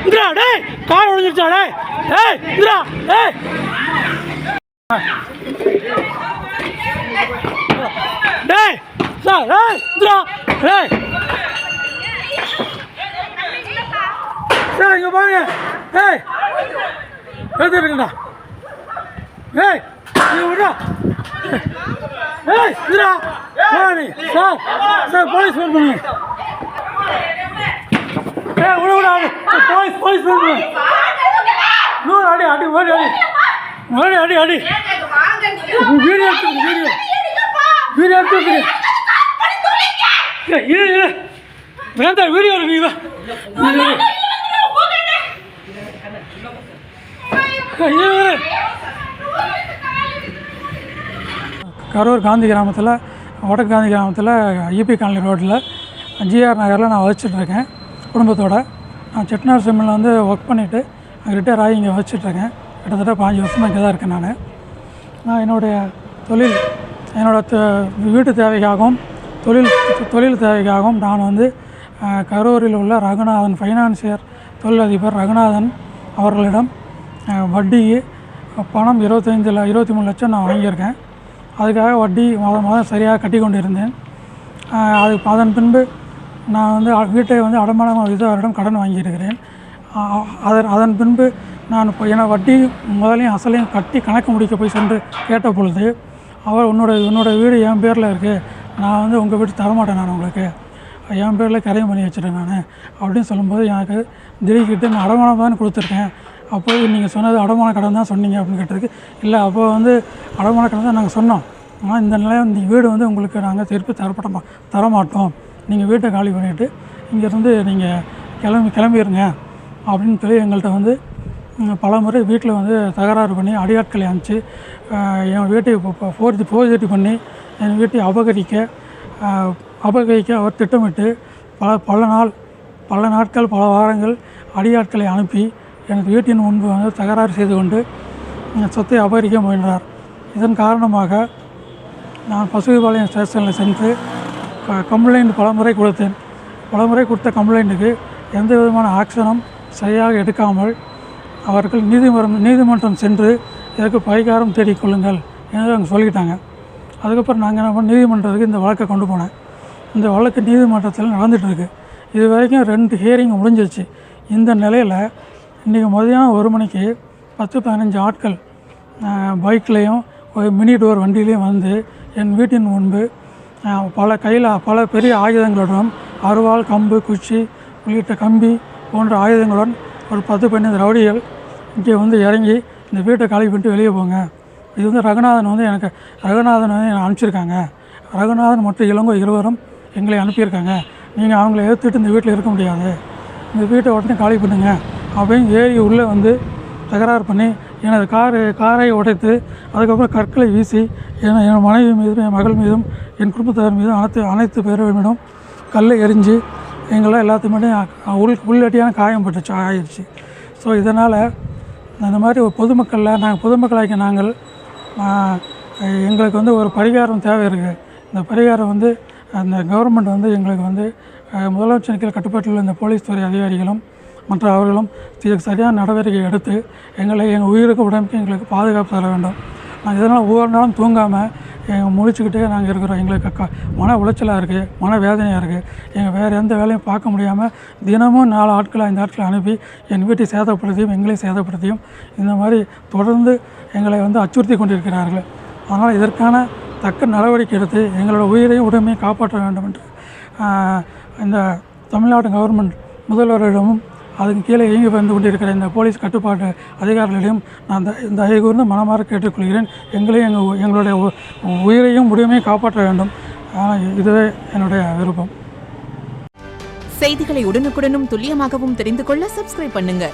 இந்திரா டேய் கார் உடைஞ்சிருச்சா டேய் இந்திரா டேய் டேய் சார் இந்திரா டேய் சார் இங்க பாருங்க டேய் எடுத்து இருக்கடா டேய் இங்க விடுடா டேய் இந்திரா வாடி சார் போலீஸ் ஃபோன் பண்ணுங்க ஏய் விடுடா போலீஸ் ஃபோன் பண்ணுங்க நூறு அடி வீடியோ எடுத்து வேண்டாம் வீடியோ எடுப்பீங்களா கரூர் காந்தி கிராமத்தில் வடக்கு காந்தி கிராமத்தில் ஈபி காலனி ரோட்டில் ஜிஆர் நகரில் நான் வசிச்சிட்ருக்கேன் குடும்பத்தோடு. நான் செட்டிநாடு சிம்மில் வந்து ஒர்க் பண்ணிவிட்டு அங்கே ரிட்டையர் ஆகி இங்கே வசிச்சிட்ருக்கேன். கிட்டத்தட்ட 5 வருஷமாக இங்கே தான் இருக்கேன். நான் என்னுடைய வீட்டு தேவைக்காகவும் தொழில் தேவைக்காகவும் நான் வந்து கரூரில் உள்ள ரகுநாதன் ஃபைனான்சியர் தொழிலதிபர் ரகுநாதன் அவர்களிடம் வட்டிக்கு பணம் 23 லட்சம் நான் வாங்கியிருக்கேன். அதுக்காக வட்டி மாதம் சரியாக கட்டி கொண்டு இருந்தேன். அதன் பின்பு நான் வந்து வீட்டை வந்து அடமானமாக வைத்து அவரிடம் கடன் வாங்கியிருக்கிறேன். அதன் பின்பு நான் இப்போ வட்டி முதலையும் அசலையும் கட்டி கணக்கு முடிக்க போய் சென்று கேட்ட பொழுது அவர் உன்னோட வீடு என் பேரில் இருக்குது, நான் வந்து உங்கள் வீட்டு தரமாட்டேன், நான் உங்களுக்கு என் பேரில் கரையும் பண்ணி வச்சுட்டேன் நான் அப்படின்னு சொல்லும்போது எனக்கு திடீர்கிட்ட நான் அடமானம் தான் கொடுத்துருக்கேன். அப்போது நீங்கள் சொன்னது அடமான கடன் தான் சொன்னீங்க அப்படின்னு கேட்டதுக்கு இல்லை அப்போ வந்து அடமான கடன் தான் நாங்கள் சொன்னோம், ஆனால் இந்த நிலையம் இந்த வீடு வந்து உங்களுக்கு நாங்கள் திருப்பி தரமாட்டோம், நீங்கள் வீட்டை காலி பண்ணிவிட்டு இங்கேருந்து நீங்கள் கிளம்பிடுங்க அப்படின்னு சொல்லி எங்கள்கிட்ட வந்து பல முறை வீட்டில் வந்து தகராறு பண்ணி அடியாட்களை அனுப்பிச்சு என் வீட்டை ஃபோர்ஜரி பண்ணி என் வீட்டை அபகரிக்க அவர் திட்டமிட்டு பல நாட்கள் பல வாரங்கள் அடியாட்களை அனுப்பி எனக்கு வீட்டின் முன்பு வந்து தகராறு செய்து கொண்டு சொத்தை அபகரிக்க முயன்றார். இதன் காரணமாக நான் பசுபாளையம் ஸ்டேஷனில் சென்று கம்ப்ளைண்ட் பலமுறை கொடுத்த கம்ப்ளைண்ட்டுக்கு எந்த விதமான ஆக்ஷனும் சரியாக எடுக்காமல் அவர்கள் நீதிமன்றம் சென்று இதற்கு பரிகாரம் தேடிக்கொள்ளுங்கள் என்று அவங்க சொல்லிட்டாங்க. அதுக்கப்புறம் நாங்கள் என்ன பண்ண நீதிமன்றத்துக்கு இந்த வழக்கை கொண்டு போனேன். இந்த வழக்கு நீதிமன்றத்தில் நடந்துகிட்ருக்கு. இது வரைக்கும் 2 ஹியரிங் முடிஞ்சிச்சு. இந்த நிலையில் இன்றைக்கி மதியானம் 1 மணிக்கு 10-15 ஆட்கள் பைக்லேயும் ஒரு மினி டோர் வண்டியிலையும் வந்து என் வீட்டின் முன்பு பல பெரிய ஆயுதங்களுடன் அருவாள், கம்பு, குச்சி உள்ளிட்ட கம்பி போன்ற ஆயுதங்களுடன் ஒரு 10-15 ரவுடிகள் இங்கே வந்து இறங்கி இந்த வீட்டை காலி பண்ணிட்டு வெளியே போங்க, இது வந்து ரகுநாதன் வந்து என்னை அனுப்பிச்சிருக்காங்க, ரகுநாதன் மற்றும் இளங்கோ இருவரும் எங்களை அனுப்பியிருக்காங்க, நீங்கள் அவங்கள எதிர்த்துட்டு இந்த வீட்டில் இருக்க முடியாது, இந்த வீட்டை உடனே காலி பண்ணுங்க அப்படின்னு ஏறி உள்ளே வந்து தகராறு பண்ணி எனது காரை உடைத்து அதுக்கப்புறம் கற்களை வீசி என் மனைவி மீதும் என் மகள் மீதும் என் குடும்பத்தார் மீதும் அனைத்து பேர் மீதும் கல்லை எரிஞ்சு எங்களால் எல்லாத்துக்குமே உள்ளட்டியான காயம் ஆயிடுச்சு. ஸோ இதனால் இந்த மாதிரி ஒரு பொதுமக்களாகிய நாங்கள் எங்களுக்கு வந்து ஒரு பரிகாரம் தேவை இருக்குது. இந்த பரிகாரம் வந்து அந்த கவர்மெண்ட் வந்து எங்களுக்கு வந்து முதலமைச்சர் கீழ் கட்டுப்பாட்டில் இந்த போலீஸ் துறை அதிகாரிகளும் மற்ற அவர்களும் இதுக்கு சரியான நடவடிக்கை எடுத்து எங்கள் உயிருக்கு உடம்புக்கு எங்களுக்கு பாதுகாப்பு தர வேண்டும். நாங்கள் இதனால் ஒவ்வொரு நாளும் தூங்காமல் முழிச்சுக்கிட்டே நாங்கள் இருக்கிறோம். எங்களுக்கு மன உளைச்சலாக இருக்குது, மன வேதனையாக இருக்குது. எங்கள் வேறு எந்த வேலையும் பார்க்க முடியாமல் தினமும் 4 ஆட்களை 5 ஆட்களை அனுப்பி என் வீட்டை சேதப்படுத்தியும் எங்களையும் சேதப்படுத்தியும் இந்த மாதிரி தொடர்ந்து எங்களை வந்து அச்சுறுத்தி கொண்டிருக்கிறார்கள். அதனால் இதற்கான தக்க நடவடிக்கை எடுத்து எங்களோட உயிரையும் உடமையும் காப்பாற்ற வேண்டும் என்று இந்த தமிழ்நாடு கவர்மெண்ட் முதல்வரிடமும் அதுக்கு கீழே இயங்கி வந்து கொண்டிருக்கிற இந்த போலீஸ் கட்டுப்பாட்டு அதிகாரிகளிடம் நான் இந்த கூர்ந்து மனமாற கேட்டுக்கொள்கிறேன். எங்களையும் எங்களுடைய உயிரையும் உடமையும் காப்பாற்ற வேண்டும். இதுவே என்னுடைய விருப்பம். செய்திகளை உடனுக்குடனும் துல்லியமாகவும் தெரிந்து கொள்ள சப்ஸ்கிரைப் பண்ணுங்க.